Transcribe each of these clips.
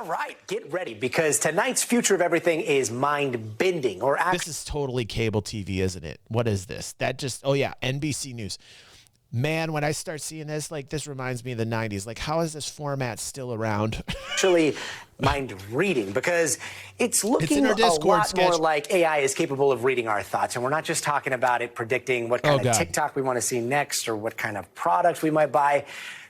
right, get ready because tonight's Future of Everything is mind-bending. This is totally cable TV, isn't it? What is this? That just, oh yeah, NBC News. Man, when I start seeing this, like, this reminds me of the 90s. Like, how is this format still around? Actually mind reading because it's looking a lot more like AI is capable of reading our thoughts. And we're not just talking about it predicting what kind of TikTok we want to see next or what kind of products we might buy.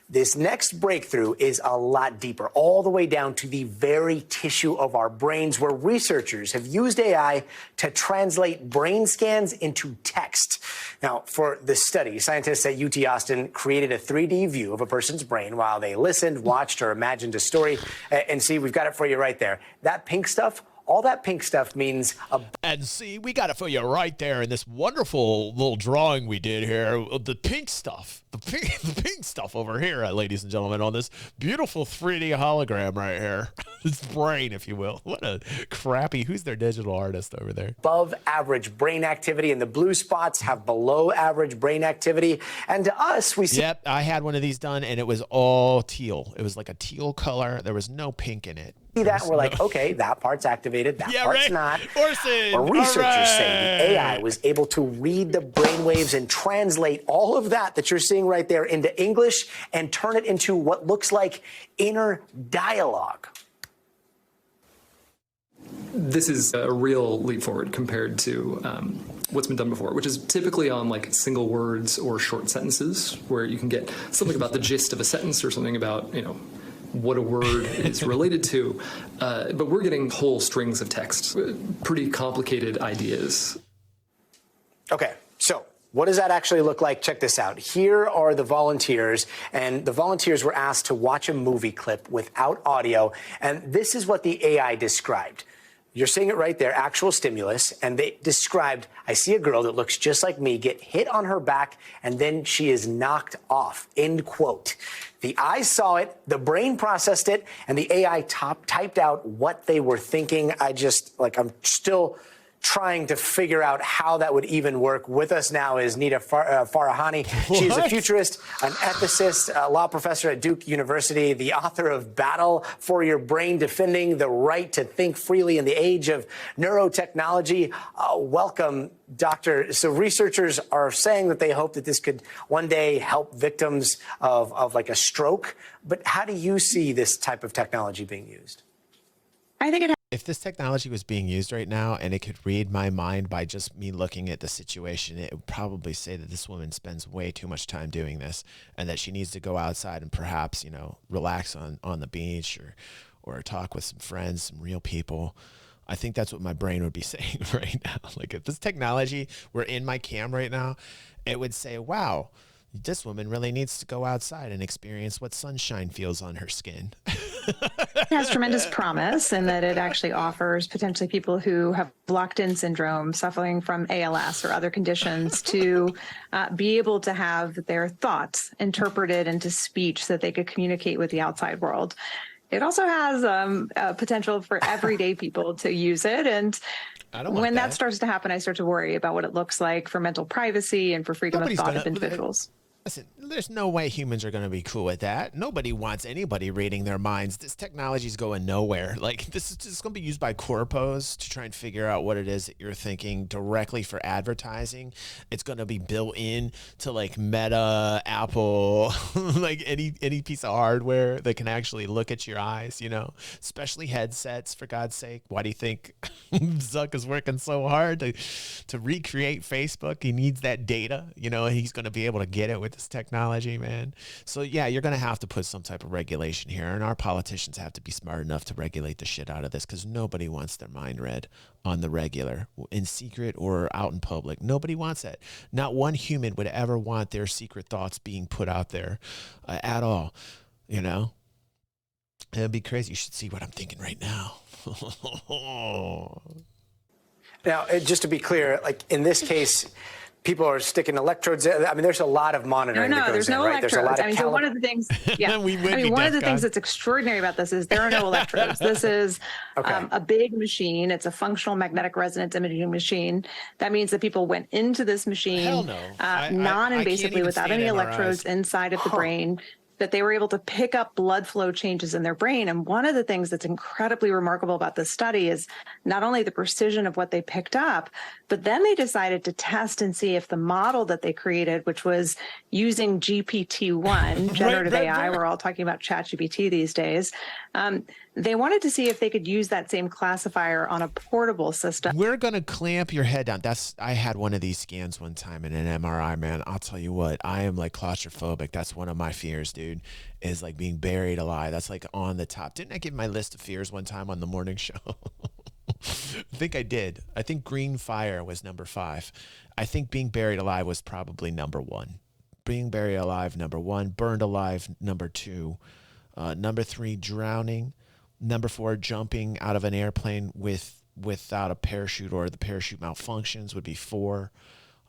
This next breakthrough is a lot deeper, all the way down to the very tissue of our brains, where researchers have used AI to translate brain scans into text. Now, for the study, scientists at UT Austin created a 3D view of a person's brain while they listened, watched, or imagined a story. And see, we've got it for you right there. That pink stuff, all that pink stuff means and see, we got it for you right there in this wonderful little drawing we did here. The pink stuff, the pink stuff over here, ladies and gentlemen, on this beautiful 3D hologram right here. This brain, if you will. What a crappy, who's their digital artist over there? Above average brain activity, and the blue spots have below average brain activity. And to us, we see. Yep, I had one of these done, and it was all teal. It was like a teal color. There was no pink in it. That and we're like, okay, that part's activated, that part's not. Or researchers say the AI was able to read the brainwaves and translate all of that you're seeing right there into English and turn it into what looks like inner dialogue. This is a real leap forward compared to what's been done before, which is typically on like single words or short sentences, where you can get something about the gist of a sentence or something about, you know, what a word is related to, but we're getting whole strings of text, pretty complicated ideas. Okay, so what does that actually look like? Check this out. Here are the volunteers, and the volunteers were asked to watch a movie clip without audio, and this is what the AI described. You're seeing it right there, actual stimulus, and they described, I see a girl that looks just like me get hit on her back, and then she is knocked off, end quote. The eyes saw it, the brain processed it, and the AI typed out what they were thinking. I'm still trying to figure out how that would even work. With us now is Nita Farahani. She is a futurist, an ethicist, a law professor at Duke University, the author of Battle for Your Brain, Defending the Right to Think Freely in the Age of Neurotechnology. Welcome, Doctor. So researchers are saying that they hope that this could one day help victims of like a stroke. But how do you see this type of technology being used? I think if this technology was being used right now and it could read my mind by just me looking at the situation, it would probably say that this woman spends way too much time doing this and that she needs to go outside and perhaps, you know, relax on the beach or talk with some friends, some real people. I think that's what my brain would be saying right now. Like, if this technology were in my cam right now, it would say, wow, this woman really needs to go outside and experience what sunshine feels on her skin. It has tremendous promise in that it actually offers potentially people who have locked-in syndrome, suffering from ALS or other conditions, to be able to have their thoughts interpreted into speech so that they could communicate with the outside world. It also has potential for everyday people to use it. And when that starts to happen, I start to worry about what it looks like for mental privacy and for freedom of thought of individuals. Listen, there's no way humans are going to be cool with that. Nobody wants anybody reading their minds. This technology is going nowhere. Like, this is just going to be used by corpos to try and figure out what it is that you're thinking directly for advertising. It's going to be built in to like Meta, Apple, like any piece of hardware that can actually look at your eyes, you know, especially headsets, for God's sake. Why do you think Zuck is working so hard to recreate Facebook? He needs that data, you know, he's going to be able to get it with this technology, man. So yeah, you're going to have to put some type of regulation here, and our politicians have to be smart enough to regulate the shit out of this, because nobody wants their mind read on the regular, in secret or out in public. Nobody wants that. Not one human would ever want their secret thoughts being put out there at all, you know. It'd be crazy. You should see what I'm thinking right now. Now, just to be clear, like in this case, people are sticking electrodes. I mean, there's a lot of monitoring. No, there's no electrodes. There's a lot of so one of the things, one of the things that's extraordinary about this is there are no electrodes. This is a big machine. It's a functional magnetic resonance imaging machine. That means that people went into this machine non-invasively without any electrodes inside of the brain. that they were able to pick up blood flow changes in their brain. And one of the things that's incredibly remarkable about this study is not only the precision of what they picked up, but then they decided to test and see if the model that they created, which was using GPT-1, generative AI, we're all talking about ChatGPT these days, they wanted to see if they could use that same classifier on a portable system. We're going to clamp your head down. I had one of these scans one time in an MRI, man. I'll tell you what, I am like claustrophobic. That's one of my fears, dude, is like being buried alive. That's like on the top. Didn't I give my list of fears one time on the morning show? I think I did. I think green fire was number 5. I think being buried alive was probably number 1. Being buried alive, number 1. Burned alive, number 2. Number 3, drowning. Number 4, jumping out of an airplane without a parachute, or the parachute malfunctions, would be 4.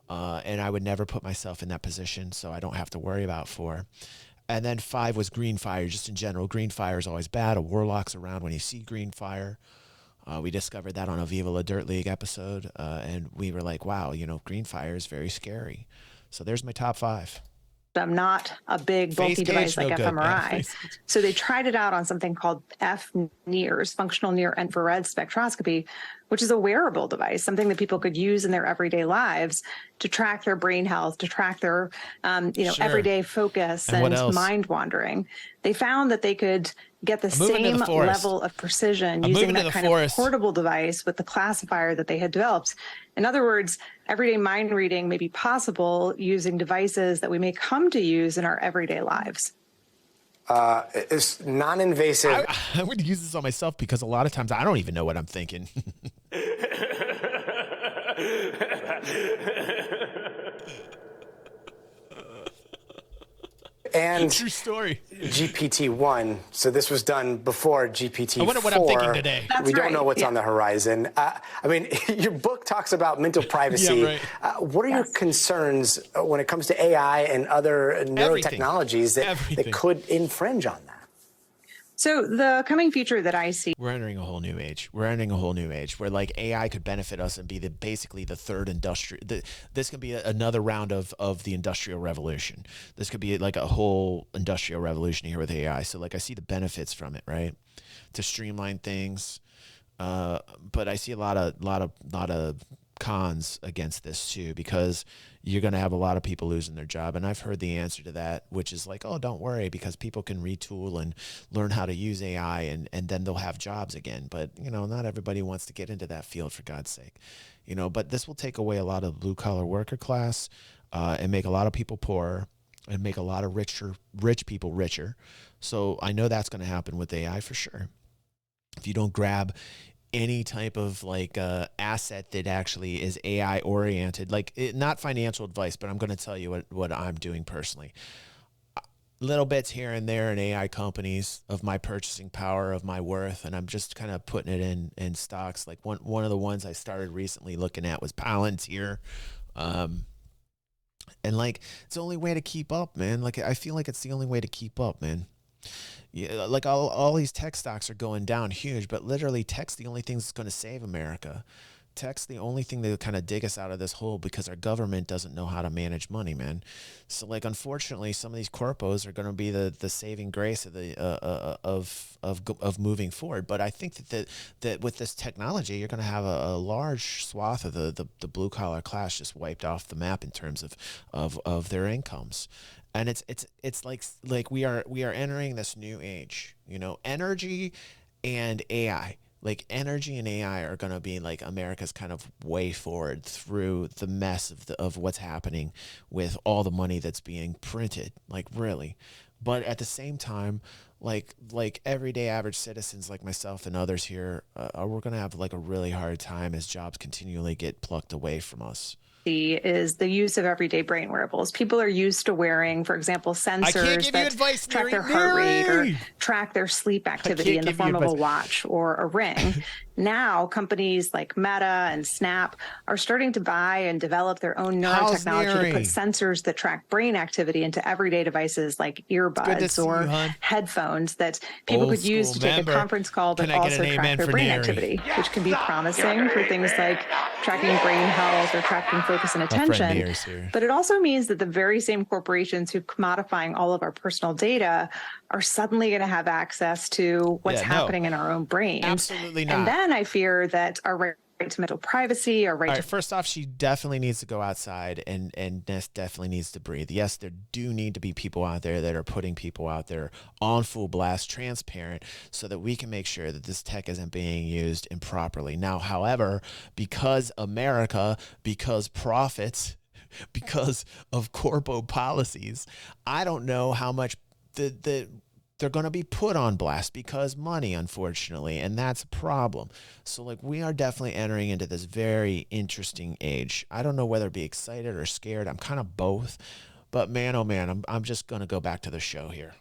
And I would never put myself in that position, so I don't have to worry about 4. And then 5 was green fire, just in general. Green fire is always bad. A warlock's around when you see green fire. We discovered that on a Viva La Dirt League episode, and we were like, wow, green fire is very scary. So there's my top 5. I'm not a big bulky device like fMRI. So they tried it out on something called FNIRS, functional near infrared spectroscopy, which is a wearable device, something that people could use in their everyday lives to track their brain health, to track their, everyday focus and mind wandering. They found that they could get the same level of precision using that kind of portable device with the classifier that they had developed. In other words, everyday mind reading may be possible using devices that we may come to use in our everyday lives. It's non-invasive. I would use this on myself because a lot of times I don't even know what I'm thinking. And true story. GPT-1. So this was done before GPT-4. I wonder what I'm thinking today. We don't know what's on the horizon. Your book talks about mental privacy. Yeah, right. What are your concerns when it comes to AI and other neurotechnologies that could infringe on that? So the coming future that I see, we're entering a whole new age. We're entering a whole new age where like AI could benefit us and be basically the third industrial. This could be another round of the industrial revolution. This could be like a whole industrial revolution here with AI. So like I see the benefits from it, right? To streamline things, but I see a lot of cons against this too, because you're going to have a lot of people losing their job. And I've heard the answer to that, which is like, oh, don't worry, because people can retool and learn how to use AI and then they'll have jobs again. But, not everybody wants to get into that field, for God's sake. But this will take away a lot of blue collar worker class and make a lot of people poorer and make a lot of rich people richer. So I know that's going to happen with AI for sure. If you don't grab any type of asset that actually is AI oriented, not financial advice, but I'm going to tell you what I'm doing personally. Little bits here and there in AI companies of my purchasing power, of my worth, and I'm just kind of putting it in stocks. Like one of the ones I started recently looking at was Palantir. And it's the only way to keep up, man. I feel like it's the only way to keep up, man. Yeah, like all these tech stocks are going down huge, but literally tech's the only thing that's going to save America. Tech's the only thing that kind of dig us out of this hole because our government doesn't know how to manage money, man. So unfortunately, some of these corpos are going to be the saving grace of the of moving forward. But I think that with this technology, you're going to have a large swath of the blue collar class just wiped off the map in terms of their incomes. And it's like we are entering this new age, energy and AI. Like energy and AI are going to be like America's kind of way forward through the mess of what's happening with all the money that's being printed, really. But at the same time, like everyday average citizens like myself and others here, we're going to have a really hard time as jobs continually get plucked away from us. Is the use of everyday brain wearables. People are used to wearing, for example, sensors that track their heart rate or track their sleep activity in the form of a watch or a ring. Now, companies like Meta and Snap are starting to buy and develop their own neurotechnology to put sensors that track brain activity into everyday devices like earbuds or headphones that people could use to take a conference call but also track their brain activity, which can be promising for things like tracking brain health or tracking focus and attention. But it also means that the very same corporations who are commodifying all of our personal data are suddenly going to have access to what's happening in our own brains. Absolutely not. And then I fear that our right to mental privacy, our right to... First off, she definitely needs to go outside and Ness definitely needs to breathe. Yes, there do need to be people out there that are putting people out there on full blast, transparent, so that we can make sure that this tech isn't being used improperly. Now, however, because America, because profits, because of corpo policies, I don't know how much they're going to be put on blast because money, unfortunately, and that's a problem. So, like, we are definitely entering into this very interesting age. I don't know whether to be excited or scared. I'm kind of both, but man, oh man, I'm just going to go back to the show here.